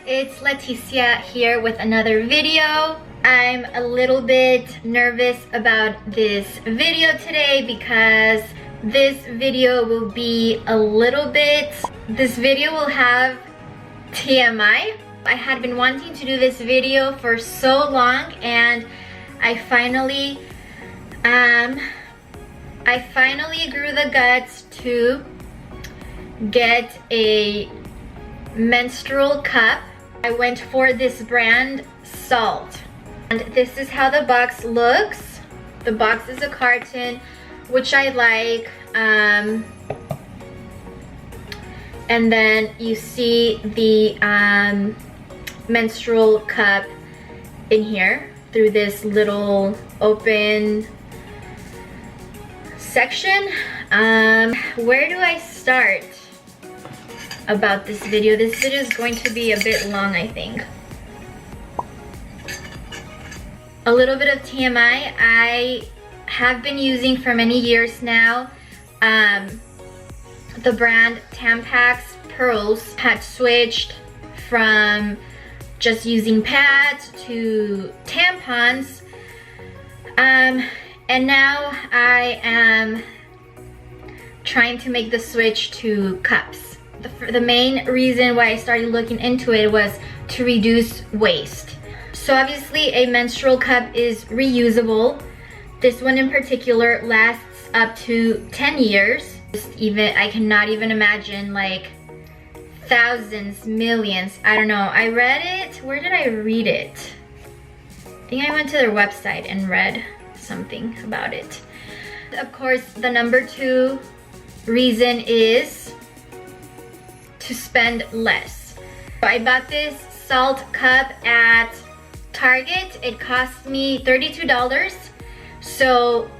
it's Leticia here with another video. I'm a little bit nervous about this video today because this video will be this video will have TMI. I had been wanting to do this video for so long, and I finally grew the guts to get a menstrual cup. I went for this brand Saalt, and this is how the box looks. The box is a carton, which I like, and then you see the menstrual cup in here through this little open section. Where do I start about this video? This video is going to be a bit long, I think. A little bit of TMI. I have been using for many years now the brand Tampax Pearls. Had switched from just using pads to tampons, and now I am trying to make the switch to cups. The main reason why I started looking into it was to reduce waste. So obviously a menstrual cup is reusable. This one in particular lasts up to 10 years. I cannot even imagine, like, thousands, millions, I don't know. I read it, where did I read it? I think I went to their website and read something about it. Of course, the number 2 reason is to spend less. So I bought this Saalt cup at Target. It cost me $32. So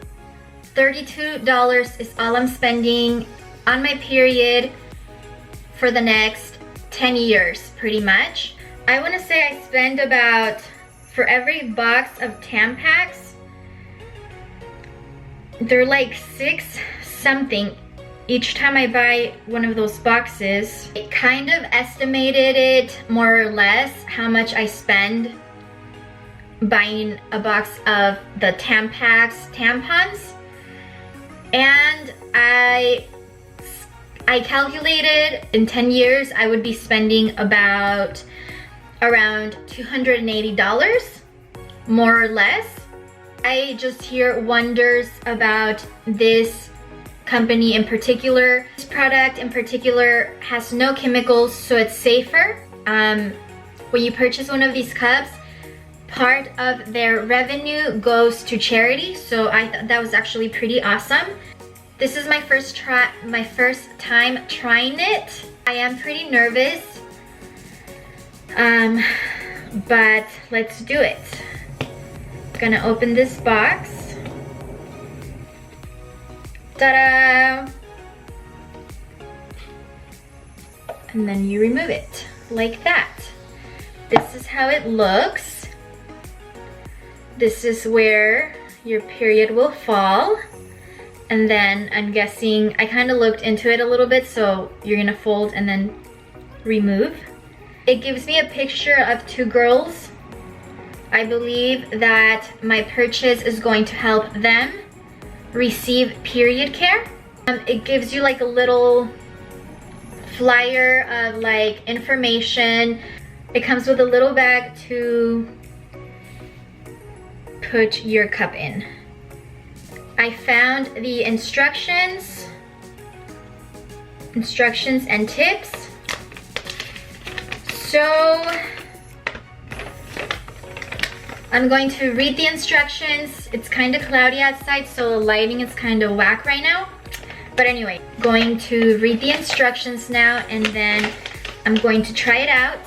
$32 is all I'm spending on my period for the next 10 years, pretty much. I want to say I spend about, for every box of Tampax, they're like 6 something each time I buy one of those boxes. I kind of estimated it more or less how much I spend buying a box of the Tampax tampons, and I calculated in 10 years I would be spending around $280, more or less. I just hear wonders about this company in particular. This product in particular has no chemicals, so it's safer. When you purchase one of these cups, part of their revenue goes to charity, so I thought that was actually pretty awesome. This is my first time trying it. I am pretty nervous, but let's do it. I'm gonna open this box. Ta-da! And then you remove it like that. This is how it looks. This is where your period will fall. And then I'm guessing, I kind of looked into it a little bit, so you're gonna fold and then remove. It gives me a picture of 2 girls. I believe that my purchase is going to help them receive period care. It gives you like a little flyer of like information. It comes with a little bag to put your cup in. I found the instructions and tips. So I'm going to read the instructions. It's kind of cloudy outside, so the lighting is kind of whack right now. But anyway, going to read the instructions now, and then I'm going to try it out.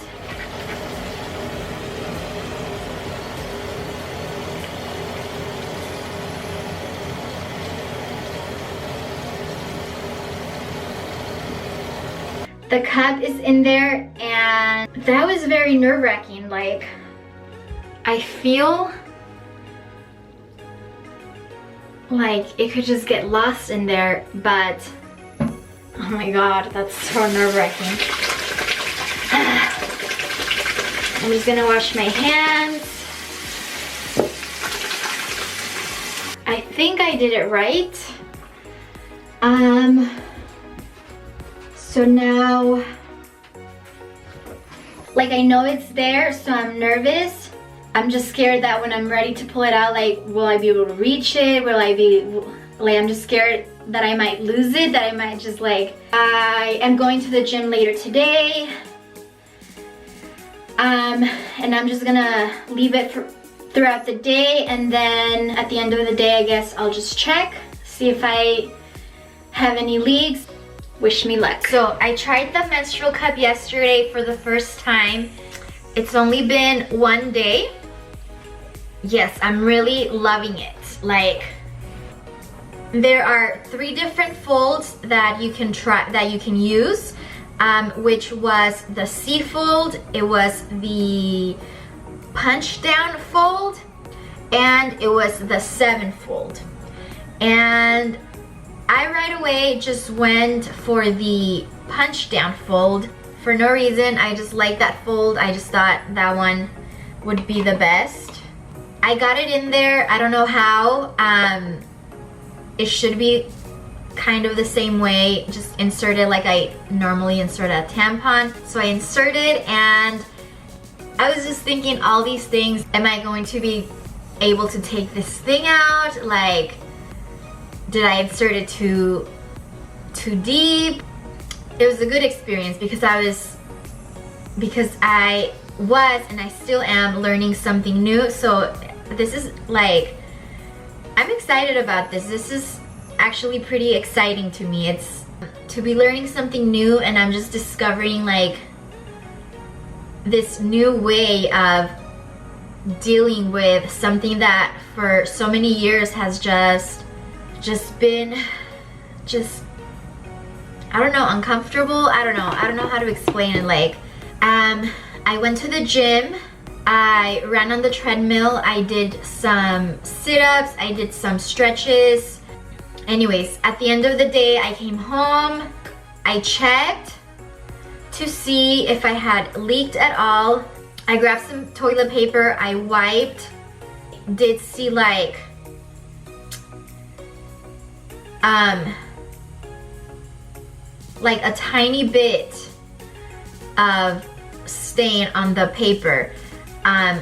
The cup is in there, and that was very nerve-wracking. Like, I feel like it could just get lost in there, but oh my god, that's so nerve-wracking. I'm just gonna wash my hands. I think I did it right. So now, like, I know it's there, so I'm nervous. I'm just scared that when I'm ready to pull it out, like, will I be able to reach it? Will I be, like, I'm just scared that I might lose it, that I might just, like, I am going to the gym later today. And I'm just gonna leave it throughout the day, and then at the end of the day, I guess I'll just check, see if I have any leaks. Wish me luck. So I tried the menstrual cup yesterday for the first time. It's only been 1 day. Yes, I'm really loving it. Like, there are 3 different folds that you can try, that you can use, which was the C fold, it was the punch down fold, and it was the 7 fold. And I right away just went for the punch down fold. For no reason, I just like that fold. I just thought that one would be the best. I got it in there, I don't know how. It should be kind of the same way, just insert it like I normally insert a tampon. So I inserted, and I was just thinking all these things. Am I going to be able to take this thing out? Like, did I insert it too deep? It was a good experience because I was and I still am learning something new. So this is like, I'm excited about this. This is actually pretty exciting to me. It's to be learning something new, and I'm just discovering like this new way of dealing with something that for so many years has just been I don't know, uncomfortable. I don't know how to explain it. Like, I went to the gym, I ran on the treadmill, I did some sit-ups, I did some stretches. Anyways, at the end of the day, I came home, I checked to see if I had leaked at all. I grabbed some toilet paper, I wiped, did see like a tiny bit of stain on the paper.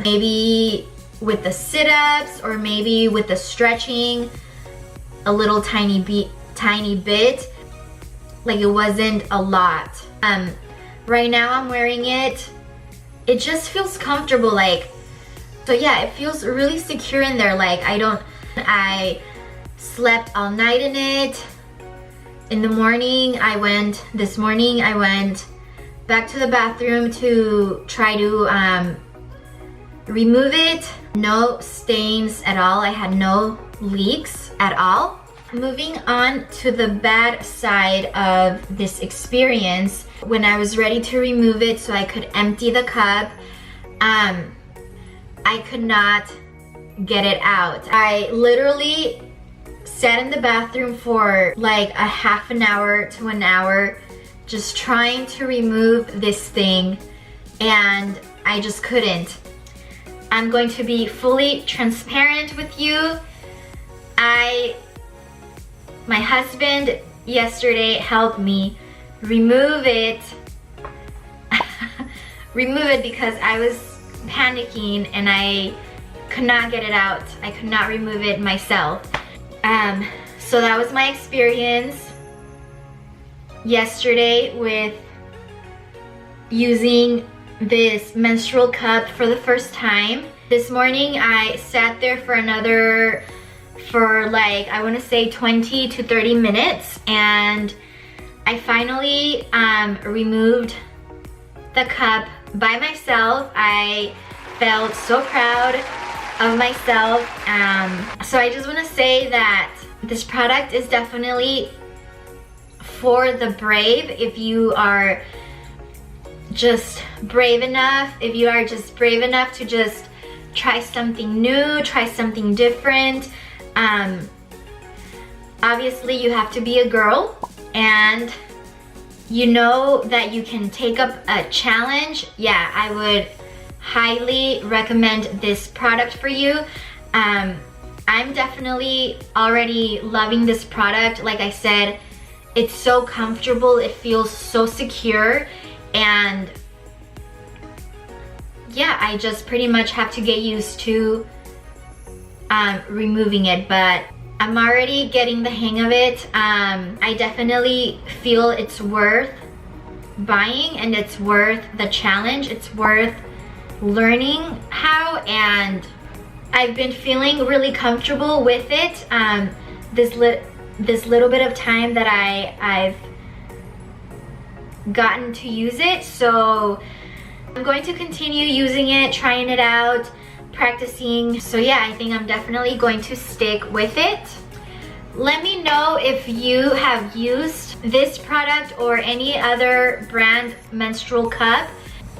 Maybe with the sit-ups or maybe with the stretching, a little tiny bit. Like, it wasn't a lot. Right now I'm wearing it. It just feels comfortable, like, so yeah, it feels really secure in there. Like, I slept all night in it. In the morning, this morning I went back to the bathroom to try to remove it. No stains at all. I had no leaks at all. Moving on to the bad side of this experience, when I was ready to remove it so I could empty the cup, I could not get it out. I literally sat in the bathroom for like a half an hour to an hour just trying to remove this thing, and I just couldn't. I'm going to be fully transparent with you. My husband yesterday helped me remove it because I was panicking and I could not get it out. I could not remove it myself. So that was my experience yesterday with using this menstrual cup for the first time. This morning I sat there for like, I want to say 20 to 30 minutes, and I finally removed the cup by myself. I felt so proud of myself. So I just want to say that this product is definitely for the brave. If you are just brave enough, to just try something new, try something different. Obviously you have to be a girl, and you know that you can take up a challenge. Yeah, I would highly recommend this product for you. I'm definitely already loving this product. Like I said, it's so comfortable, it feels so secure, and yeah, I just pretty much have to get used to removing it, but I'm already getting the hang of it. I definitely feel it's worth buying, and it's worth the challenge. It's worth learning how, and I've been feeling really comfortable with it this little bit of time that I've gotten to use it. So I'm going to continue using it, trying it out, practicing. So yeah, I think I'm definitely going to stick with it. Let me know if you have used this product or any other brand menstrual cup,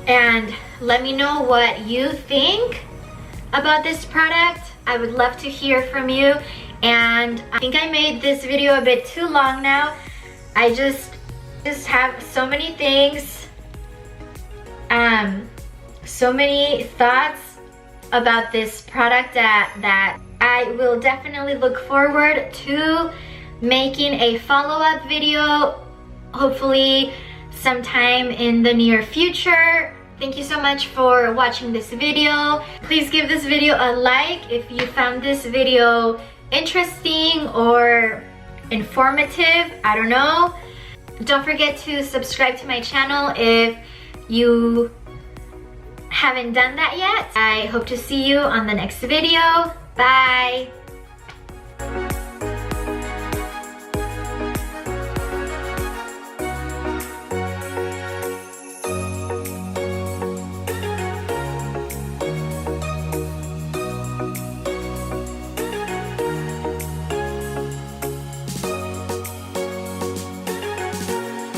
and let me know what you think about this product. I would love to hear from you. And I think I made this video a bit too long now. I just have so many things, so many thoughts about this product that I will definitely look forward to making a follow-up video, hopefully sometime in the near future. Thank you so much for watching this video. Please give this video a like if you found this video interesting or informative. I don't know. Don't forget to subscribe to my channel if you haven't done that yet. I hope to see you on the next video. Bye!